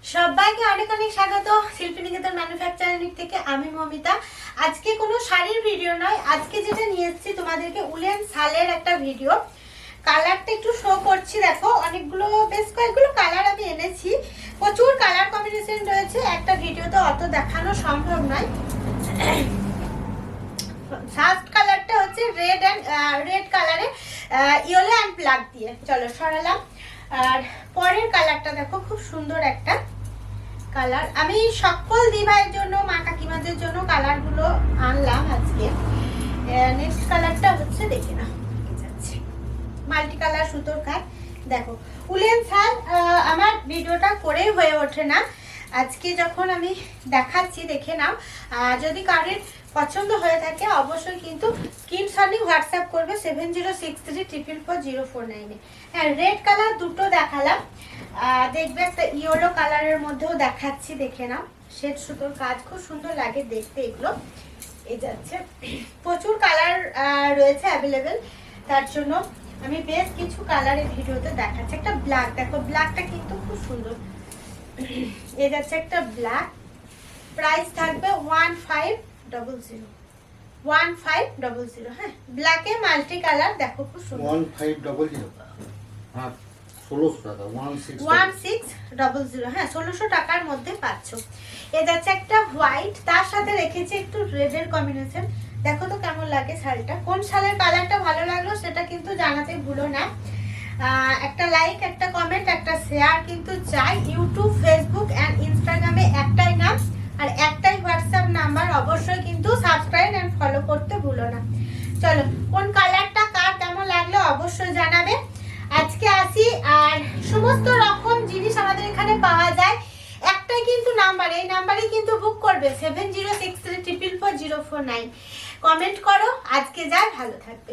সবাইকে অনেক অনেক স্বাগত শিল্পী নিকেতন ম্যানুফ্যাকচারিং থেকে। আমি মমিতা। আজকে কোনো শাড়ির ভিডিও নয়, আজকে যেটা নিয়ে এসেছি তোমাদেরকে উলেন শালের একটা ভিডিও। কালারটা একটু শো করছি, দেখো অনেকগুলো বেশ কয়েকগুলো কালার আমি এনেছি, প্রচুর কালার কম্বিনেশন রয়েছে। একটা ভিডিওতে অত দেখানো সম্ভব নয়। ফার্স্ট কালারটা হচ্ছে রেড কালারে ইয়েলো অ্যান্ড ব্ল্যাক দিয়ে, চলো সরালাম। আর পরের কালারটা দেখো, খুব সুন্দর একটা কালার। আমি সকল দিভাইয়ের জন্য, মা কাকিমাদের জন্য কালারগুলো আনলাম আজকে। নেক্সট কালারটা হচ্ছে, দেখে না যাচ্ছে, মাল্টি কালার সুতোর কাজ। দেখো উলেন শাল আমার ভিডিওটা করেই হয়ে ওঠে না, আজকে যখন আমি দেখাচ্ছি দেখে নাও। যদি কারোর পছন্দ হয়ে থাকে অবশ্যই কিন্তু স্ক্রিনশট নিয়ে হোয়াটসঅ্যাপ করবে 7063444049-এ। হ্যাঁ, রেড কালার দুটো দেখালাম, দেখবে একটা ইয়েলো কালারের মধ্যেও দেখাচ্ছি, দেখে নাও। শেড সুতোর কাজ খুব সুন্দর লাগে দেখতে এগুলো। এই যাচ্ছে, প্রচুর কালার রয়েছে অ্যাভেলেবেল, তার জন্য আমি বেশ কিছু কালারের ভিডিওতে দেখাচ্ছি। একটা ব্ল্যাক, দেখো ব্ল্যাকটা কিন্তু খুব সুন্দর। এই যাচ্ছে একটা ব্ল্যাক, প্রাইস থাকবে 1500। হ্যাঁ, ব্ল্যাকে মাল্টি কালার, দেখো খুব সুন্দর। 1500 হ্যাঁ, 1600 টাকা, 1600। হ্যাঁ, 1600 টাকার মধ্যে পাচ্ছ। এ যাচ্ছে একটা হোয়াইট, তার সাথে রেখেছি একটু রেডের কম্বিনেশন। দেখো তো কেমন লাগে শাড়িটা। কোন শালের কালারটা ভালো লাগলো সেটা কিন্তু জানাতে ভুলো না। একটা লাইক, একটা কমেন্ট, একটা শেয়ার কিন্তু চাই। ইউটিউব, ফেসবুক অ্যান্ড ইনস্টাগ্রামে একটাই নাম আর একটাই হোয়াটসঅ্যাপ নাম্বার। অবশ্যই কিন্তু সাবস্ক্রাইব অ্যান্ড ফলো করতে ভুলো না। চলো, কোন কালারটা কার কেমন লাগলো অবশ্যই জানাবে। আজকে আসি, আর সমস্ত রকম জিনিস আমাদের এখানে পাওয়া যায়। একটাই কিন্তু নাম্বার, এই নাম্বারে কিন্তু বুক করবে 7063444049। কমেন্ট করো। আজকে যাই, ভালো থাকবে।